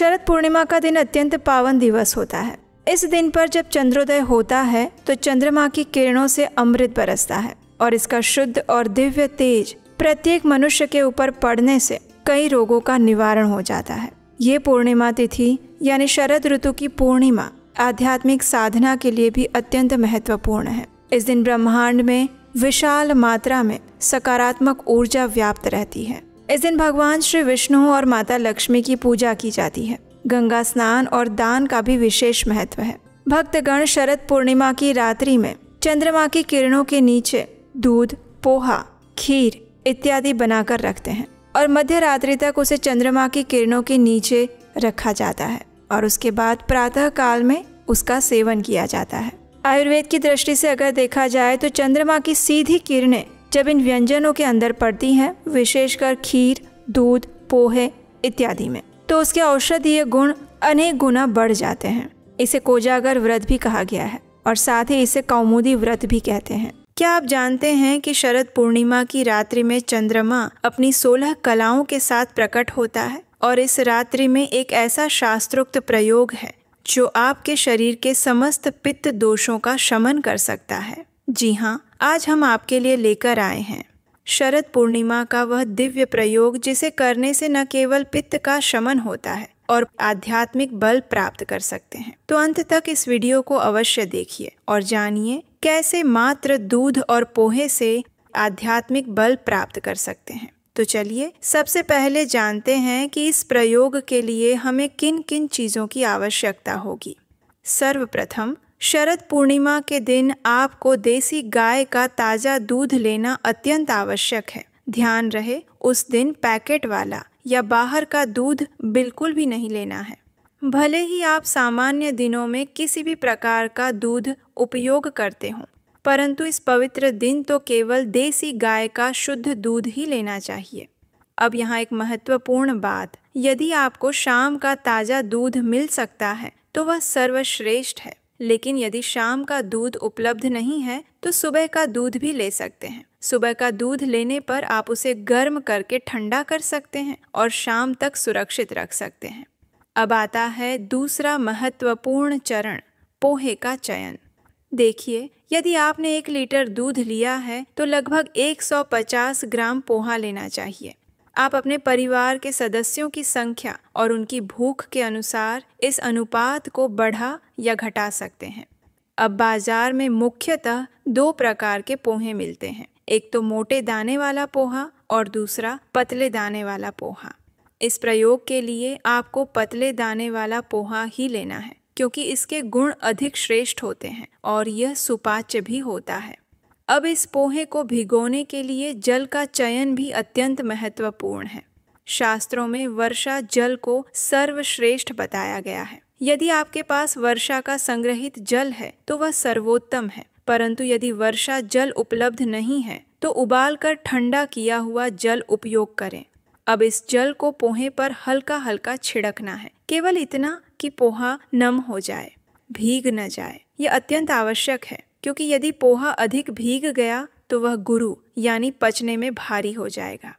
शरद पूर्णिमा का दिन अत्यंत पावन दिवस होता है। इस दिन पर जब चंद्रोदय होता है तो चंद्रमा की किरणों से अमृत बरसता है और इसका शुद्ध और दिव्य तेज प्रत्येक मनुष्य के ऊपर पड़ने से कई रोगों का निवारण हो जाता है। ये पूर्णिमा तिथि यानी शरद ऋतु की पूर्णिमा आध्यात्मिक साधना के लिए भी अत्यंत महत्वपूर्ण है। इस दिन ब्रह्मांड में विशाल मात्रा में सकारात्मक ऊर्जा व्याप्त रहती है। इस दिन भगवान श्री विष्णु और माता लक्ष्मी की पूजा की जाती है। गंगा स्नान और दान का भी विशेष महत्व है। भक्तगण शरद पूर्णिमा की रात्रि में चंद्रमा की किरणों के नीचे दूध, पोहा, खीर इत्यादि बनाकर रखते हैं और मध्य रात्रि तक उसे चंद्रमा की किरणों के नीचे रखा जाता है और उसके बाद प्रातः काल में उसका सेवन किया जाता है। आयुर्वेद की दृष्टि से अगर देखा जाए तो चंद्रमा की सीधी किरणें जब इन व्यंजनों के अंदर पड़ती हैं, विशेषकर खीर, दूध, पोहे इत्यादि में, तो उसके औषधीय गुण अनेक गुना बढ़ जाते हैं। इसे कोजागर व्रत भी कहा गया है और साथ ही इसे कौमुदी व्रत भी कहते हैं। क्या आप जानते हैं कि शरद पूर्णिमा की रात्रि में चंद्रमा अपनी 16 कलाओं के साथ प्रकट होता है और इस रात्रि में एक ऐसा शास्त्रोक्त प्रयोग है जो आपके शरीर के समस्त पित्त दोषों का शमन कर सकता है। जी हाँ, आज हम आपके लिए लेकर आए हैं शरद पूर्णिमा का वह दिव्य प्रयोग जिसे करने से न केवल पित्त का शमन होता है और आध्यात्मिक बल प्राप्त कर सकते हैं। तो अंत तक इस वीडियो को अवश्य देखिए और जानिए कैसे मात्र दूध और पोहे से आध्यात्मिक बल प्राप्त कर सकते हैं। तो चलिए सबसे पहले जानते हैं कि इस प्रयोग के लिए हमें किन किन चीज़ों की आवश्यकता होगी। सर्वप्रथम, शरद पूर्णिमा के दिन आपको देसी गाय का ताज़ा दूध लेना अत्यंत आवश्यक है। ध्यान रहे, उस दिन पैकेट वाला या बाहर का दूध बिल्कुल भी नहीं लेना है। भले ही आप सामान्य दिनों में किसी भी प्रकार का दूध उपयोग करते हों, परंतु इस पवित्र दिन तो केवल देसी गाय का शुद्ध दूध ही लेना चाहिए। अब यहाँ एक महत्वपूर्ण बात, यदि आपको शाम का ताज़ा दूध मिल सकता है तो वह सर्वश्रेष्ठ है, लेकिन यदि शाम का दूध उपलब्ध नहीं है तो सुबह का दूध भी ले सकते हैं। सुबह का दूध लेने पर आप उसे गर्म करके ठंडा कर सकते हैं और शाम तक सुरक्षित रख सकते हैं। अब आता है दूसरा महत्वपूर्ण चरण, पोहे का चयन। देखिए, यदि आपने 1 लीटर दूध लिया है तो लगभग 150 ग्राम पोहा लेना चाहिए। आप अपने परिवार के सदस्यों की संख्या और उनकी भूख के अनुसार इस अनुपात को बढ़ा या घटा सकते हैं। अब बाजार में मुख्यतः 2 प्रकार के पोहे मिलते हैं, एक तो मोटे दाने वाला पोहा और दूसरा पतले दाने वाला पोहा। इस प्रयोग के लिए आपको पतले दाने वाला पोहा ही लेना है क्योंकि इसके गुण अधिक श्रेष्ठ होते हैं और यह सुपाच्य भी होता है। अब इस पोहे को भिगोने के लिए जल का चयन भी अत्यंत महत्वपूर्ण है। शास्त्रों में वर्षा जल को सर्वश्रेष्ठ बताया गया है। यदि आपके पास वर्षा का संग्रहित जल है तो वह सर्वोत्तम है, परंतु यदि वर्षा जल उपलब्ध नहीं है तो उबालकर ठंडा किया हुआ जल उपयोग करें। अब इस जल को पोहे पर हल्का हल्का छिड़कना है, केवल इतना कि पोहा नम हो जाए, भीग न जाए। यह अत्यंत आवश्यक है क्योंकि यदि पोहा अधिक भीग गया तो वह गुरु यानी पचने में भारी हो जाएगा।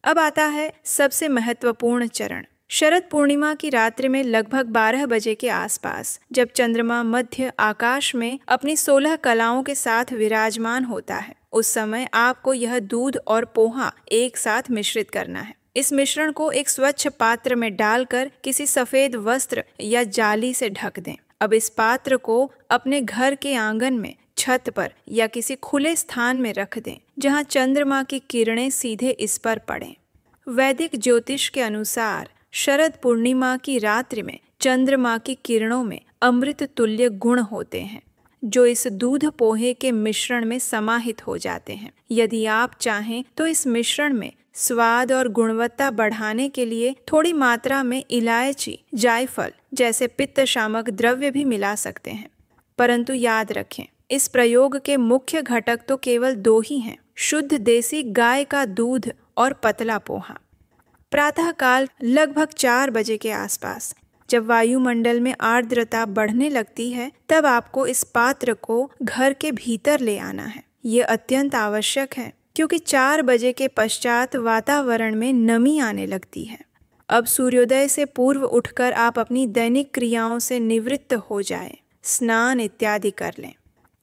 अब आता है सबसे महत्वपूर्ण चरण। शरद पूर्णिमा की रात्रि में लगभग 12 बजे के आसपास जब चंद्रमा मध्य आकाश में अपनी 16 कलाओं के साथ विराजमान होता है, उस समय आपको यह दूध और पोहा एक साथ मिश्रित करना है। इस मिश्रण को एक स्वच्छ पात्र में डालकर किसी सफेद वस्त्र या जाली से ढक दें। अब इस पात्र को अपने घर के आंगन में, छत पर या किसी खुले स्थान में रख दें जहां चंद्रमा की किरणें सीधे इस पर पड़ें। वैदिक ज्योतिष के अनुसार शरद पूर्णिमा की रात्रि में चंद्रमा की किरणों में अमृत तुल्य गुण होते हैं जो इस दूध पोहे के मिश्रण में समाहित हो जाते हैं। यदि आप चाहें तो इस मिश्रण में स्वाद और गुणवत्ता बढ़ाने के लिए थोड़ी मात्रा में इलायची, जायफल जैसे पित्त शामक द्रव्य भी मिला सकते हैं, परंतु याद रखें, इस प्रयोग के मुख्य घटक तो केवल 2 ही हैं, शुद्ध देसी गाय का दूध और पतला पोहा। प्रातःकाल लगभग 4 बजे के आसपास जब वायुमंडल में आर्द्रता बढ़ने लगती है, तब आपको इस पात्र को घर के भीतर ले आना है। ये अत्यंत आवश्यक है क्योंकि 4 बजे के पश्चात वातावरण में नमी आने लगती है। अब सूर्योदय से पूर्व उठकर आप अपनी दैनिक क्रियाओं से निवृत्त हो जाएं, स्नान इत्यादि कर लें।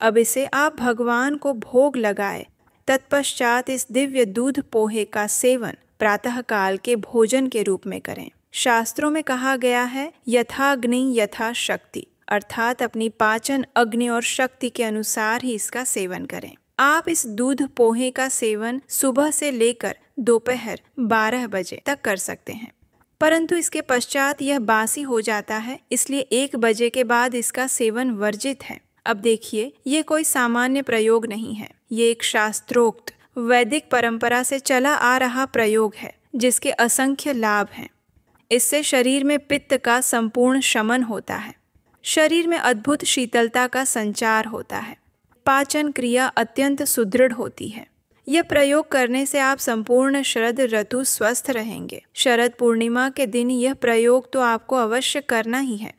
अब इसे आप भगवान को भोग लगाए। तत्पश्चात इस दिव्य दूध पोहे का सेवन प्रातःकाल के भोजन के रूप में करें। शास्त्रों में कहा गया है यथाग्नि यथा शक्ति, अर्थात अपनी पाचन अग्नि और शक्ति के अनुसार ही इसका सेवन करें। आप इस दूध पोहे का सेवन सुबह से लेकर दोपहर 12 बजे तक कर सकते हैं, परंतु इसके पश्चात यह बासी हो जाता है, इसलिए 1 बजे के बाद इसका सेवन वर्जित है। अब देखिए, ये कोई सामान्य प्रयोग नहीं है, ये एक शास्त्रोक्त वैदिक परंपरा से चला आ रहा प्रयोग है जिसके असंख्य लाभ हैं। इससे शरीर में पित्त का संपूर्ण शमन होता है, शरीर में अद्भुत शीतलता का संचार होता है, पाचन क्रिया अत्यंत सुदृढ़ होती है। यह प्रयोग करने से आप संपूर्ण शरद ऋतु स्वस्थ रहेंगे। शरद पूर्णिमा के दिन यह प्रयोग तो आपको अवश्य करना ही है,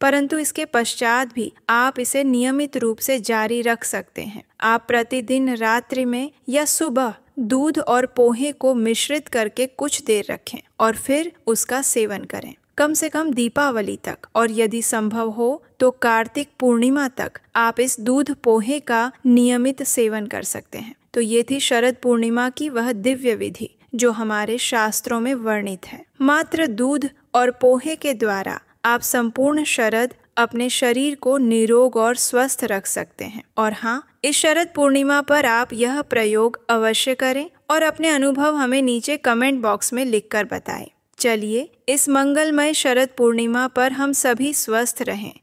परंतु इसके पश्चात भी आप इसे नियमित रूप से जारी रख सकते हैं। आप प्रतिदिन रात्रि में या सुबह दूध और पोहे को मिश्रित करके कुछ देर रखें और फिर उसका सेवन करें, कम से कम दीपावली तक, और यदि संभव हो तो कार्तिक पूर्णिमा तक आप इस दूध पोहे का नियमित सेवन कर सकते हैं। तो ये थी शरद पूर्णिमा की वह दिव्य विधि जो हमारे शास्त्रों में वर्णित है। मात्र दूध और पोहे के द्वारा आप संपूर्ण शरद अपने शरीर को निरोग और स्वस्थ रख सकते हैं। और हाँ, इस शरद पूर्णिमा पर आप यह प्रयोग अवश्य करें और अपने अनुभव हमें नीचे कमेंट बॉक्स में लिखकर बताएं। चलिए, इस मंगलमय शरद पूर्णिमा पर हम सभी स्वस्थ रहें,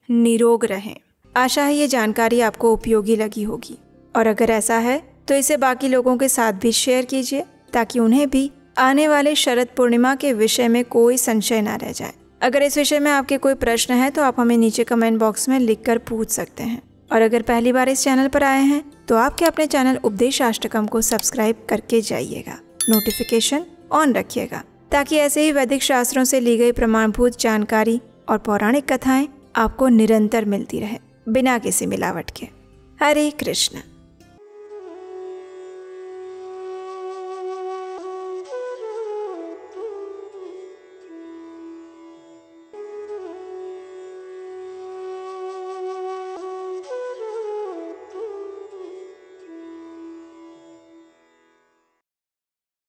निरोग रहें। आशा है ये जानकारी आपको उपयोगी लगी होगी, और अगर ऐसा है तो इसे बाकी लोगों के साथ भी शेयर कीजिए ताकि उन्हें भी आने वाले शरद पूर्णिमा के विषय में कोई संशय ना रह जाए। अगर इस विषय में आपके कोई प्रश्न है तो आप हमें नीचे कमेंट बॉक्स में लिखकर पूछ सकते हैं। और अगर पहली बार इस चैनल पर आए हैं तो आपके अपने चैनल उपदेशाष्टकम को सब्सक्राइब करके जाइएगा, नोटिफिकेशन ऑन रखिएगा, ताकि ऐसे ही वैदिक शास्त्रों से ली गई प्रमाणभूत जानकारी और पौराणिक कथाएं आपको निरंतर मिलती रहे, बिना किसी मिलावट के। हरे कृष्ण।